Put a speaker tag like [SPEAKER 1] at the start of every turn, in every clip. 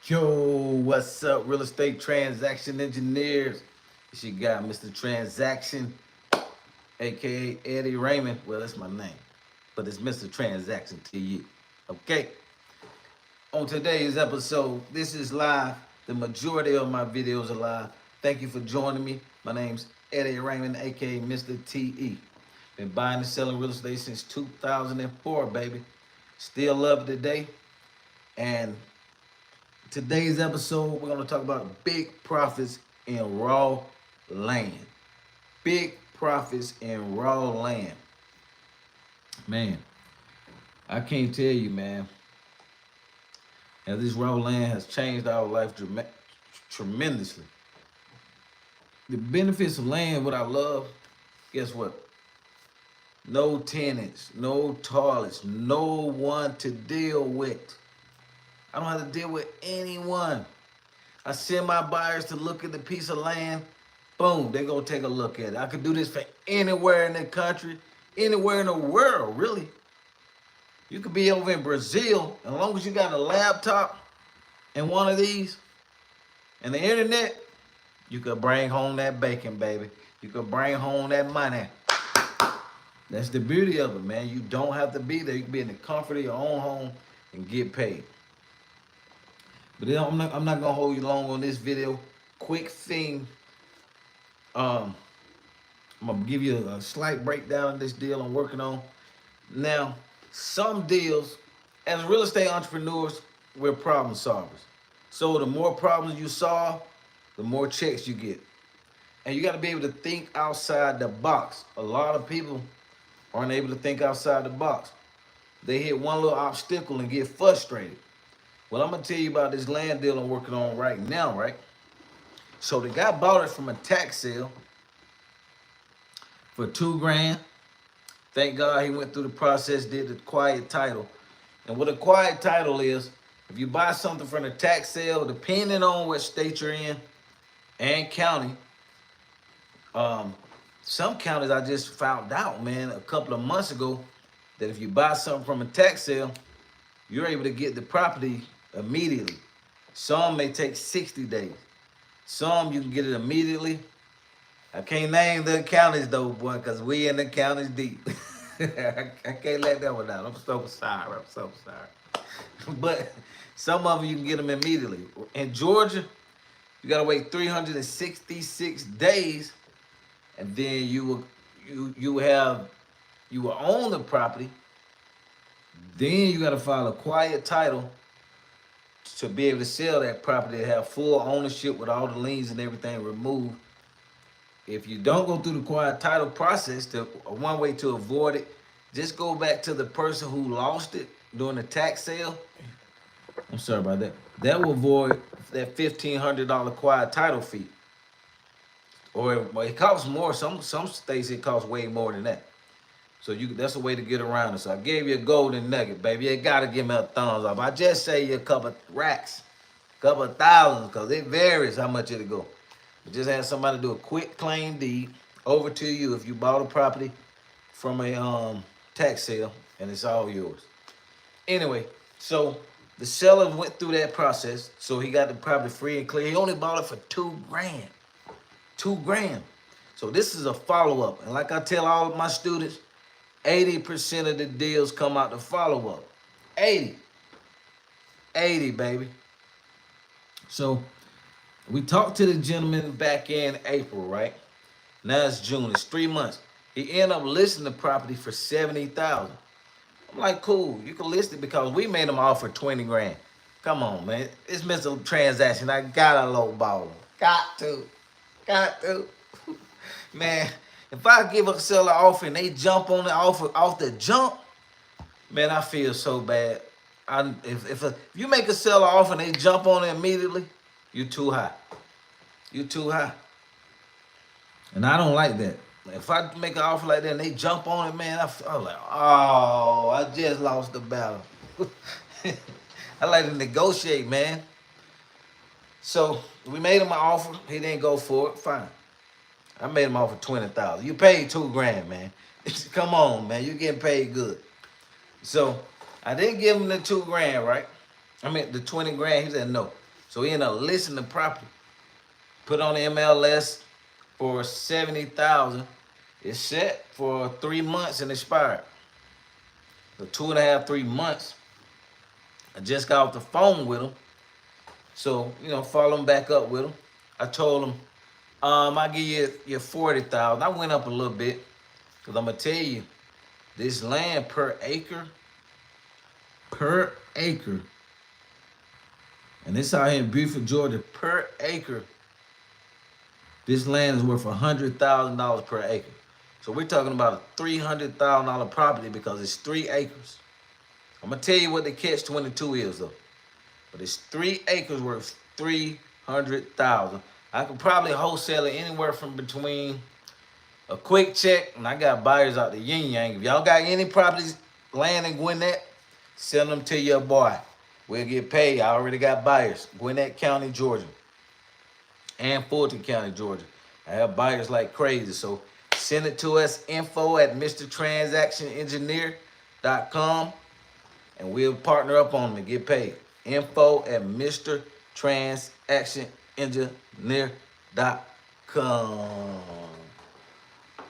[SPEAKER 1] Yo, what's up, real estate transaction engineers? It's your guy, Mr. Transaction, aka Eddie Raymond. Well, that's my name, but it's Mr. Transaction to you. Okay. On today's episode, this is live. The majority of my videos are live. Thank you for joining me. My name's Eddie Raymond, aka Mr. TE. Been buying and selling real estate since 2004, baby. Still love it today. And today's episode, we're going to talk about big profits in raw land. Big profits in raw land. Man, I can't tell you, man. And this raw land has changed our life tremendously. The benefits of land, what I love, guess what? No tenants, no toilets, no one to deal with. I don't have to deal with anyone. I send my buyers to look at the piece of land. Boom, they go take a look at it. I could do this for anywhere in the country, anywhere in the world, really. You could be over in Brazil, as long as you got a laptop and one of these and the internet, you could bring home that bacon, baby. You could bring home that money. That's the beauty of it, man. You don't have to be there. You can be in the comfort of your own home and get paid. But then I'm not gonna hold you long on this video. Quick thing. I'm gonna give you a slight breakdown of this deal I'm working on. Now, some deals, as real estate entrepreneurs, we're problem solvers. So the more problems you solve, the more checks you get. And you got to be able to think outside the box. A lot of people aren't able to think outside the box. They hit one little obstacle and get frustrated. Well, I'm going to tell you about this land deal I'm working on right now, right? So the guy bought it from a tax sale for $2,000. Thank God he went through the process, did the quiet title. And what a quiet title is, if you buy something from a tax sale, depending on what state you're in and county, some counties I just found out, man, a couple of months ago, that if you buy something from a tax sale, you're able to get the property immediately. Some may take 60 days. Some you can get it immediately. I can't name the counties though, boy, because we in the counties deep. I can't let that one out. I'm so sorry. I'm so sorry. But some of them you can get them immediately. In Georgia, you gotta wait 366 days, and then you will own the property. Then you gotta file a quiet title to be able to sell that property and have full ownership with all the liens and everything removed. If you don't go through the quiet title process, one way to avoid it, just go back to the person who lost it during the tax sale. I'm sorry about that. That will avoid that $1,500 quiet title fee. Or it costs more. Some states it costs way more than that. So that's a way to get around it. So I gave you a golden nugget, baby. You gotta give me a thumbs up. I just say you a couple racks, couple of thousands, because it varies how much it'll go. But just have somebody do a quick claim deed over to you if you bought a property from a tax sale, and it's all yours. Anyway, so the seller went through that process, so he got the property free and clear. He only bought it for $2,000. $2,000. So this is a follow-up. And like I tell all of my students, 80% of the deals come out to follow-up. 80, baby. So we talked to the gentleman back in April, right? Now it's June. It's 3 months. He ended up listing the property for $70,000. I'm like, cool. You can list it because we made him offer $20,000. Come on, man. It's Mr. Transaction. I got a low ball. Got to. Man, if I give a seller offer and they jump on the offer off the jump, man, I feel so bad. If you make a seller offer and they jump on it immediately, you're too high. You're too high. And I don't like that. If I make an offer like that and they jump on it, man, I'm like, oh, I just lost the battle. I like to negotiate, man. So we made him an offer. He didn't go for it. Fine. I made him offer $20,000. You paid $2,000, man. Come on, man. You getting paid good. So I didn't give him the $2,000, right? I mean the $20,000. He said no. So he ended up listing the property, put on the MLS for 70,000. It's set for 3 months and expired. So 2.5, 3 months. I just got off the phone with him. So, following back up with him. I told him, I'll give you your 40,000. I went up a little bit. Because I'm going to tell you, this land per acre, and this out here in Beaufort, Georgia, per acre, this land is worth $100,000 per acre. So we're talking about a $300,000 property because it's 3 acres. I'm going to tell you what the catch-22 is, though. But it's 3 acres worth $300,000. I could probably wholesale it anywhere from between a quick check, and I got buyers out the yin yang. If y'all got any properties, land in Gwinnett, send them to your boy. We'll get paid. I already got buyers. Gwinnett County, Georgia. And Fulton County, Georgia. I have buyers like crazy. So send it to us, info@mrtransactionengineer.com, and we'll partner up on them and get paid. info@mrtransactionengineer.com.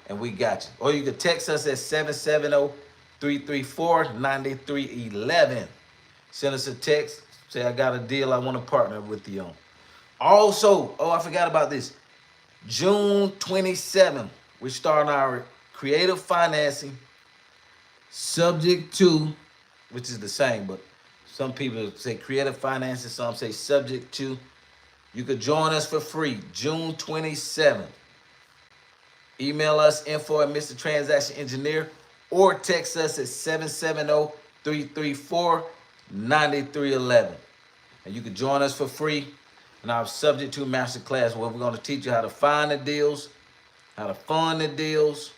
[SPEAKER 1] And we got you. Or you can text us at 770-334-9311. Send us a text. Say, I got a deal I want to partner with you on. Also, I forgot about this. June 27th, we're starting our creative financing subject to, which is the same, but some people say creative financing, some say subject to. You could join us for free, June 27th. Email us, info@mrtransactionengineer, or text us at 770-334-9311. And you can join us for free in our subject to masterclass, where we're going to teach you how to find the deals, how to fund the deals,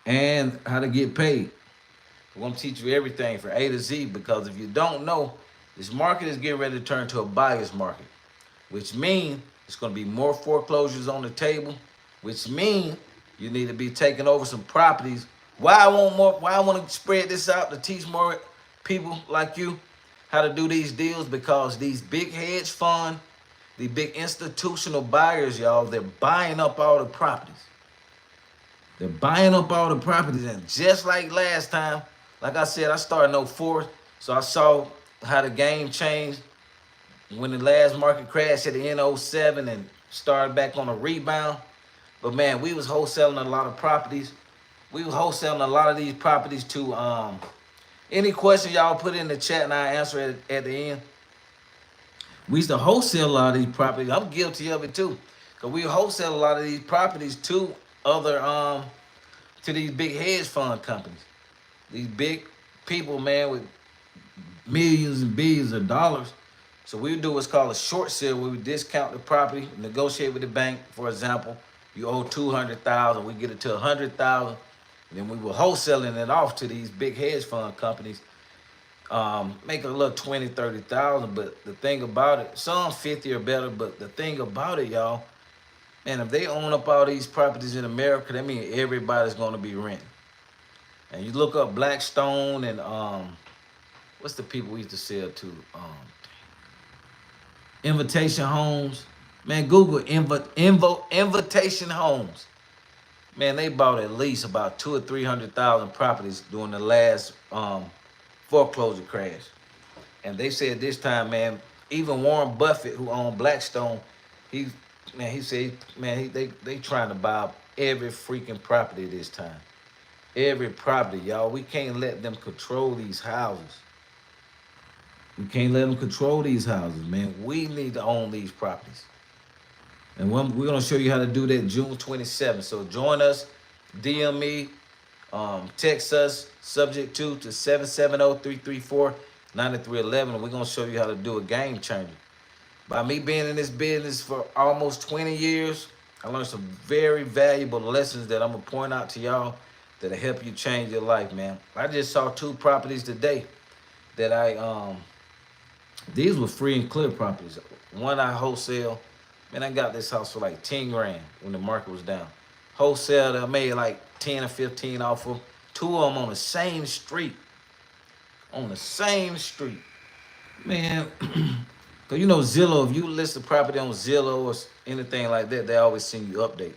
[SPEAKER 1] and how to get paid. We're going to teach you everything from A to Z, because if you don't know, this market is getting ready to turn to a buyer's market, which means it's going to be more foreclosures on the table, which means you need to be taking over some properties. Why I want to spread this out to teach more people like you how to do these deals, because these big hedge fund, the big institutional buyers, y'all, they're buying up all the properties. They're buying up all the properties, and just like last time, like I said, I started in 04, so I saw how the game changed when the last market crash at the end of 07 and started back on a rebound. But man, we was wholesaling a lot of properties. We was wholesaling a lot of these properties to any question y'all put in the chat, and I answer it at the end. We used to wholesale a lot of these properties. I'm guilty of it too, because we wholesale a lot of these properties to other to these big hedge fund companies. These big people, man, with millions and billions of dollars. So we do what's called a short sale, where we discount the property, negotiate with the bank. For example, you owe $200,000, we get it to $100,000, and then we were wholesaling it off to these big hedge fund companies. Make a little 20, 30,000, but the thing about it, some 50 or better, but the thing about it, y'all, man, if they own up all these properties in America, that means everybody's gonna be renting. And you look up Blackstone and what's the people we used to sell to? Invitation Homes. Man, Google Invitation Homes. Man, they bought at least about 200,000 or 300,000 properties during the last foreclosure crash. And they said this time, man, even Warren Buffett, who owned Blackstone, he said, man, they trying to buy up every freaking property this time. Every property, y'all. We can't let them control these houses. We can't let them control these houses, man. We need to own these properties. And we're going to show you how to do that June 27th. So join us, DM me, text us, subject to 770-334-9311. And we're going to show you how to do a game changer. By me being in this business for almost 20 years, I learned some very valuable lessons that I'm going to point out to y'all that'll help you change your life, man. I just saw 2 properties today that these were free and clear properties. One I wholesale. Man, I got this house for like 10 grand when the market was down. Wholesale, I made like 10 or 15 off of 2 of them on the same street. On the same street. Man, Cause you know Zillow, if you list a property on Zillow or anything like that, they always send you updates.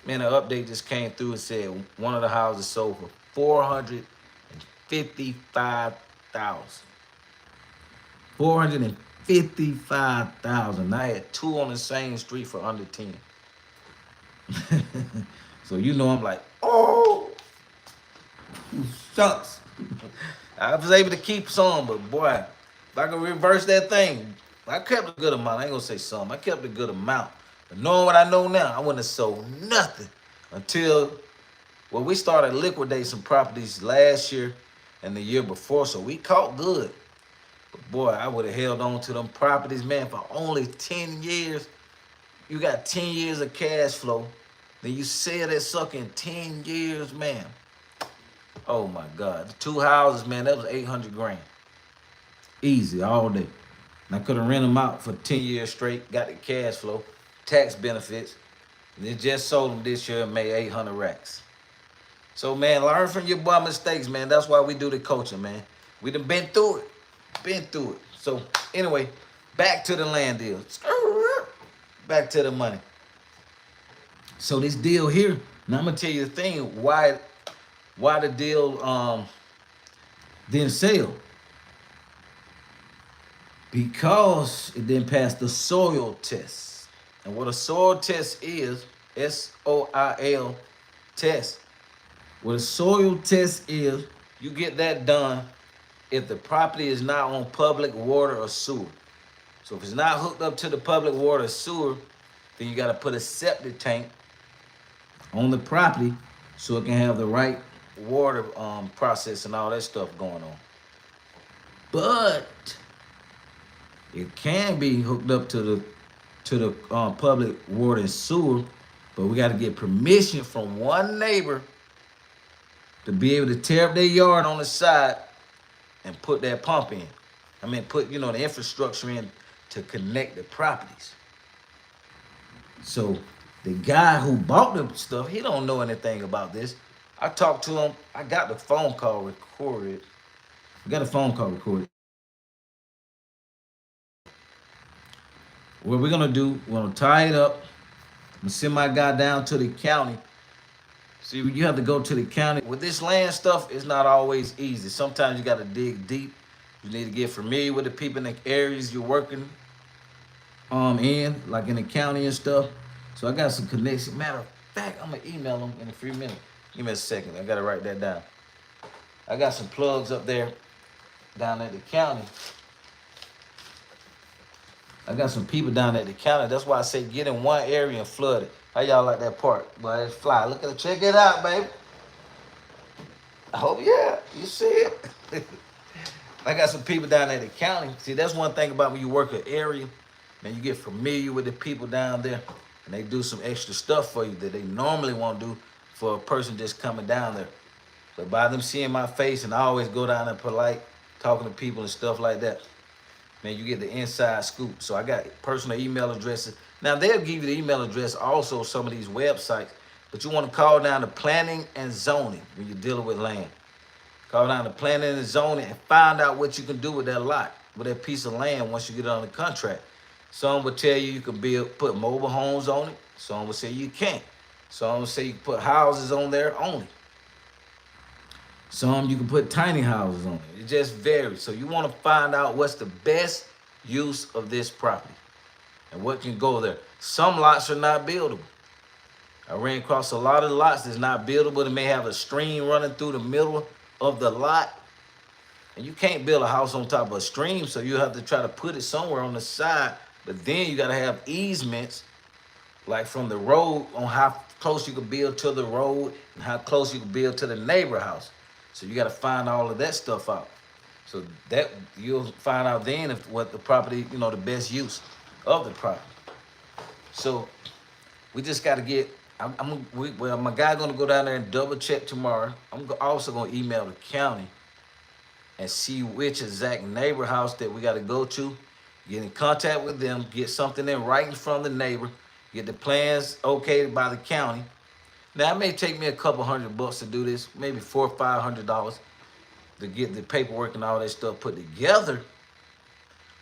[SPEAKER 1] Man, an update just came through and said one of the houses sold for 455,000. 455,000. I had two on the same street for under 10. So you know I'm like, oh, shucks. I was able to keep some, but boy, if I could reverse that thing, I kept a good amount. I ain't gonna say some. I kept a good amount. But knowing what I know now, I wouldn't have sold nothing until, well, we started liquidating some properties last year and the year before, so we caught good. But boy, I would have held on to them properties, man, for only 10 years. You got 10 years of cash flow. Then you sell that sucker in 10 years, man. Oh my God. The two houses, man, that was 800 grand. Easy, all day. And I could have rented them out for 10 years straight, got the cash flow, tax benefits. And then just sold them this year and made 800 racks. So, man, learn from your boy mistakes, man. That's why we do the coaching, man. We done been through it. Been through it. So, anyway, back to the land deal. Back to the money. So this deal here, now I'm gonna tell you the thing, why the deal didn't sell. Because it didn't pass the soil test. And what a soil test is, SOIL test. What a soil test is, you get that done if the property is not on public water or sewer. So if it's not hooked up to the public water or sewer, then you got to put a septic tank on the property so it can have the right water process and all that stuff going on. But it can be hooked up to the public water and sewer, but we got to get permission from one neighbor to be able to tear up their yard on the side and put that pump in. I mean, put, the infrastructure in to connect the properties. So the guy who bought the stuff, he don't know anything about this. I talked to him. I got the phone call recorded. What we're gonna do, we're gonna tie it up. I'm gonna send my guy down to the county. See, you have to go to the county. With this land stuff, it's not always easy. Sometimes you gotta dig deep. You need to get familiar with the people in the areas you're working in, like in the county and stuff. So I got some connections. Matter of fact, I'm gonna email them in a few minutes. Give me a second. I gotta write that down. I got some plugs up there down at the county. I got some people down at the county. That's why I say get in one area and flood it. How y'all like that part? Boy, it's fly. Look at it. Check it out, baby. Oh, yeah. You see it? I got some people down at the county. See, that's one thing about when you work an area, man, you get familiar with the people down there, and they do some extra stuff for you that they normally won't do for a person just coming down there. So by them seeing my face, and I always go down there polite, talking to people and stuff like that, man, you get the inside scoop. So I got personal email addresses. Now, they'll give you the email address also, some of these websites, but you want to call down to planning and zoning when you're dealing with land. Call down to planning and zoning and find out what you can do with that lot, with that piece of land once you get on the contract. Some will tell you can put mobile homes on it. Some will say you can't. Some will say you can put houses on there only. Some you can put tiny houses on it. It just varies. So you want to find out what's the best use of this property and what can go there. Some lots are not buildable. I ran across a lot of lots that's not buildable. They may have a stream running through the middle of the lot. And you can't build a house on top of a stream, so you have to try to put it somewhere on the side. But then you got to have easements, like from the road, on how close you can build to the road and how close you can build to the neighbor house. So you got to find all of that stuff out. So that you'll find out then what the property, the best use of the property. So we just got to get. My guy gonna go down there and double check tomorrow. I'm also gonna email the county and see which exact neighbor house that we got to go to. Get in contact with them. Get something in writing from the neighbor. Get the plans okayed by the county. Now it may take me a couple $100 to do this, maybe $400 or $500 to get the paperwork and all that stuff put together.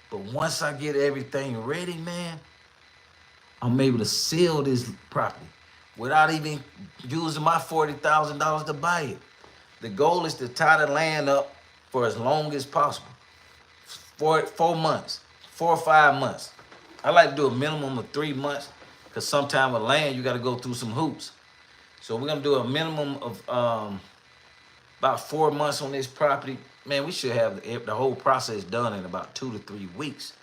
[SPEAKER 1] But once I get everything ready, man, I'm able to sell this property without even using my $40,000 to buy it. The goal is to tie the land up for as long as possible. 4 months, 4 or 5 months. I like to do a minimum of 3 months because sometimes with land, you got to go through some hoops. So we're going to do a minimum of about 4 months on this property. Man, we should have the whole process done in about 2 to 3 weeks.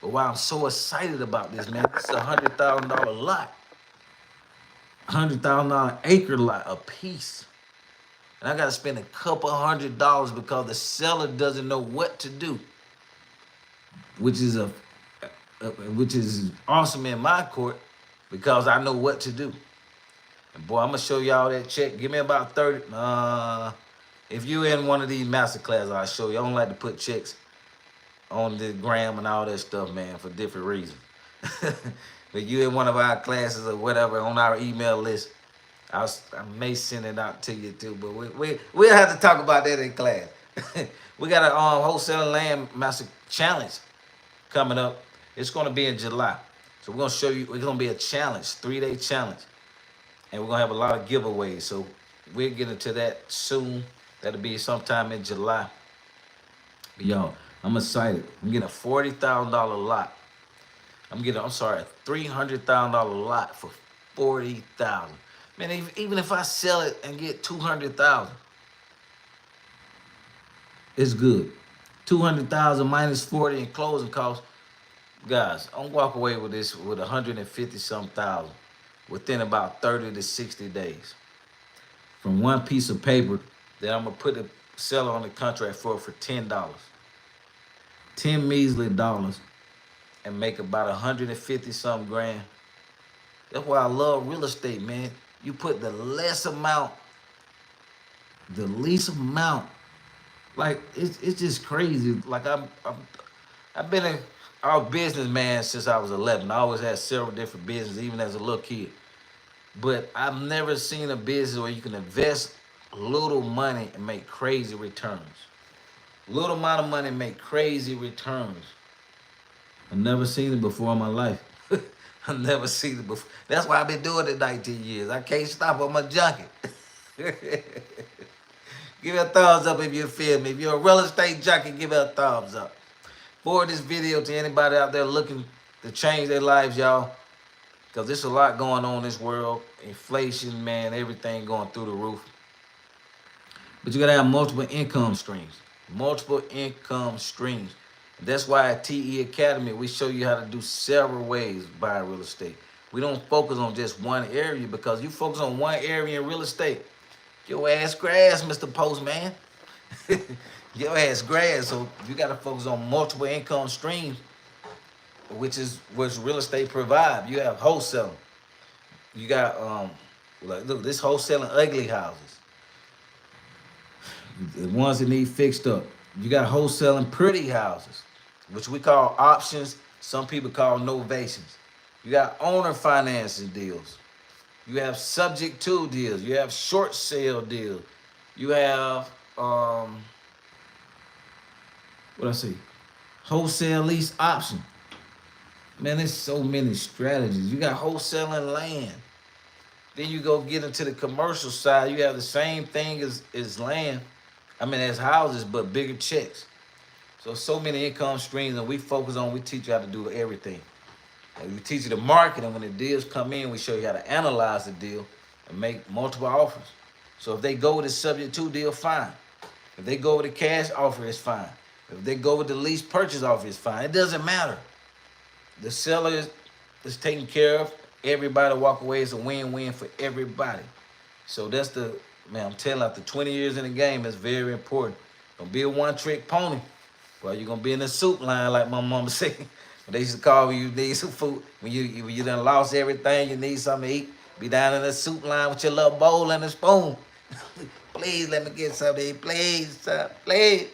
[SPEAKER 1] But why I'm so excited about this, man, this is a $100,000 lot. $100,000 acre lot a piece. And I got to spend a couple $100 because the seller doesn't know what to do, which is which is awesome in my court because I know what to do. And boy, I'm gonna show y'all that check. Give me about 30. If you in one of these master classes, I'll show you. I don't like to put checks on the gram and all that stuff, man, for different reasons. But you in one of our classes or whatever on our email list, I may send it out to you too. But we'll have to talk about that in class. We got a wholesaling land master challenge coming up. It's going to be in July. So we're going to show you, it's going to be a challenge, 3-day challenge. And we're going to have a lot of giveaways. So we'll get into that soon. That'll be sometime in July. But yo, I'm excited. I'm getting a $40,000 lot. a $300,000 lot for $40,000. Man, even if I sell it and get $200,000, it's good. $200,000 minus 40 in closing costs. Guys, I'm walk away with this with 150-some thousand within about 30 to 60 days from one piece of paper that I'm gonna put the seller on the contract for $10. 10 measly dollars, and make about 150-some grand. That's why I love real estate, man. You put the least amount. Like it's just crazy. Like I've been a businessman since I was 11. I always had several different businesses, even as a little kid. But I've never seen a business where you can invest little money and make crazy returns. Little amount of money make crazy returns. I've never seen it before in my life. I've never seen it before. That's why I've been doing it 19 years. I can't stop. I'm a junkie. Give it a thumbs up if you feel me. If you're a real estate junkie, give it a thumbs up. Forward this video to anybody out there looking to change their lives, y'all. Because there's a lot going on in this world. Inflation, man, everything going through the roof. But you got to have multiple income streams. Multiple income streams. That's why at TE Academy, we show you how to do several ways of buying real estate. We don't focus on just one area, because you focus on one area in real estate, your ass grass, Mr. Postman. Your ass grass. So you got to focus on multiple income streams, which real estate provide. You have wholesaling. You got look, this wholesaling ugly houses, the ones that need fixed up. You got wholesaling pretty houses, which we call options. Some people call novations. You got owner financing deals. You have subject to deals. You have short sale deals. You have wholesale lease option. Man, there's so many strategies. You got wholesaling land. Then you go get into the commercial side. You have the same thing as land. As houses, but bigger checks. So many income streams, and we teach you how to do everything. And we teach you the market, and when the deals come in, we show you how to analyze the deal and make multiple offers. So if they go with the subject to deal, fine. If they go with the cash offer, it's fine. If they go with the lease purchase offer, it's fine. It doesn't matter. The seller is taken care of. Everybody walk away. It's a win-win for everybody. So that's I'm telling you, after 20 years in the game, it's very important. Don't be a one-trick pony. Well, you're going to be in the soup line, like my mama said. They used to call when you need some food. When you done lost everything, you need something to eat, be down in the soup line with your little bowl and a spoon. Please let me get something to eat. Please, please.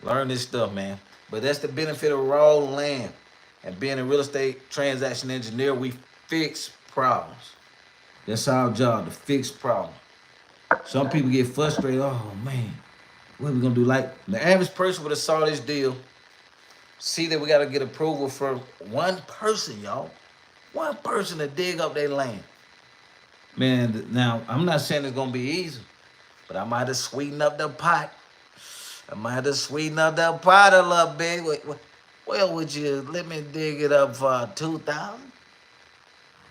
[SPEAKER 1] Learn this stuff, man. But that's the benefit of raw land. And being a real estate transaction engineer, we fix problems. That's our job, to fix problems. Some people get frustrated. Oh, man, what are we going to do? Like, the average person would have saw this deal see that we got to get approval for one person, y'all. One person to dig up their land. Man, now, I'm not saying it's going to be easy, but I might have sweetened up the pot. I might have sweetened up that pot a little bit. Well, would you let me dig it up for 2,000?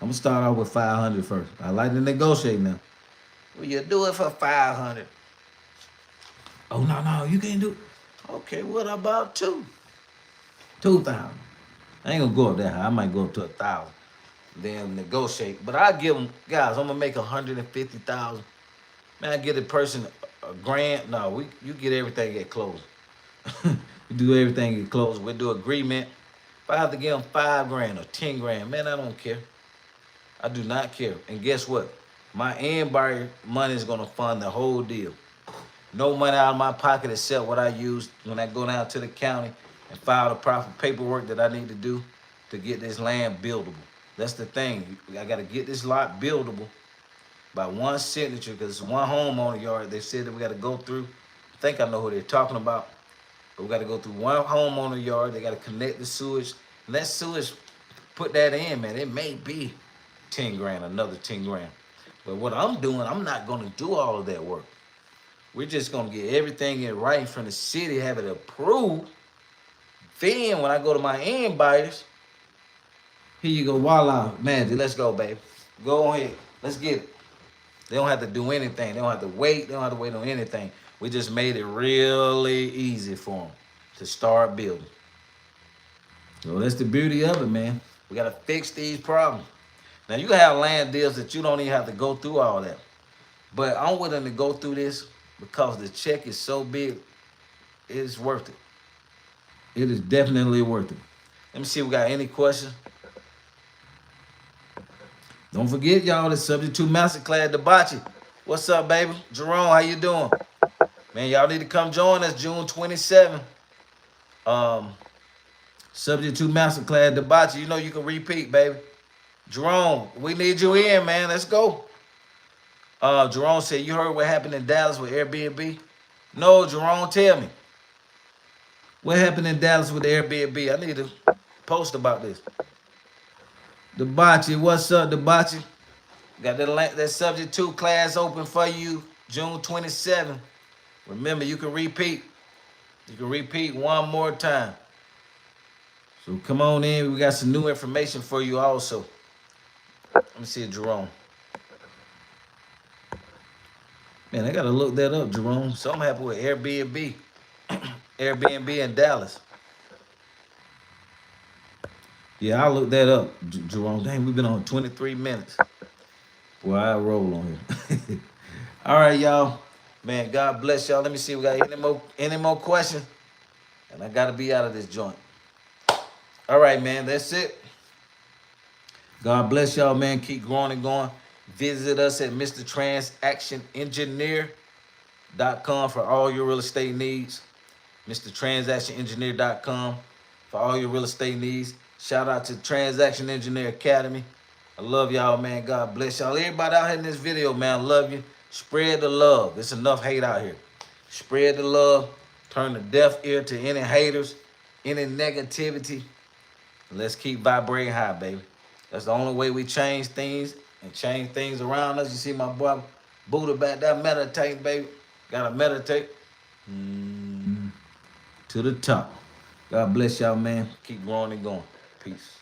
[SPEAKER 1] I'm gonna start off with 500 first. I like to negotiate now. Will you do it for 500? Oh no, you can't do it. Okay, what about 2,000? I ain't gonna go up that high. I might go up to 1,000. Then negotiate. But I give them, guys. I'm gonna make 150,000. Man, I get a person a grand. No, you get everything at close. We do everything at close. We do agreement. If I have to give them 5 grand or 10 grand, man, I don't care. I do not care. And guess what? My end buyer money is gonna fund the whole deal. No money out of my pocket except what I use when I go down to the county and file the proper paperwork that I need to do to get this land buildable. That's the thing. I gotta get this lot buildable by one signature because it's one home on the yard. They said that we gotta go through. I think I know who they're talking about. But we gotta go through one home on the yard. They gotta connect the sewage. And that sewage, put that in, man. It may be 10 grand, another 10 grand. But what I'm doing, I'm not gonna do all of that work. We're just gonna get everything in writing from the city, have it approved. Then when I go to my end buyers, here you go, voila, magic, let's go, baby. Go ahead, let's get it. They don't have to do anything. They don't have to wait. They don't have to wait on anything. We just made it really easy for them to start building. So that's the beauty of it, man. We gotta fix these problems. Now you can have land deals that you don't even have to go through all that. But I'm willing to go through this because the check is so big, it's worth it. It is definitely worth it. Let me see if we got any questions. Don't forget, y'all, the Subject to Masterclass Debauchery. What's up, baby? Jerome, how you doing? Man, y'all need to come join us June 27th. Subject to Masterclass Debauchery. You know you can repeat, baby. Jerome, we need you in, man. Let's go. Jerome said, you heard what happened in Dallas with Airbnb? No, Jerome, tell me. What happened in Dallas with Airbnb? I need to post about this. Debauchery, what's up, Debauchery? Got that Subject to class open for you June 27th. Remember, you can repeat. You can repeat one more time. So come on in. We got some new information for you also. Let me see Jerome. Man, I gotta look that up, Jerome. Something happened with Airbnb. Airbnb in Dallas. Yeah, I'll look that up, Jerome. Dang, we've been on 23 minutes. Boy, I roll on here. All right, y'all. Man, God bless y'all. Let me see. We got any more questions? And I gotta be out of this joint. All right, man. That's it. God bless y'all, man. Keep growing and going. Visit us at MrTransactionEngineer.com for all your real estate needs. MrTransactionEngineer.com for all your real estate needs. Shout out to Transaction Engineer Academy. I love y'all, man. God bless y'all. Everybody out here in this video, man, I love you. Spread the love. There's enough hate out here. Spread the love. Turn a deaf ear to any haters, any negativity. Let's keep vibrating high, baby. That's the only way we change things and change things around us. You see my boy Buddha back there meditating, baby. Gotta meditate to the top. God bless y'all, man. Keep growing and going. Peace.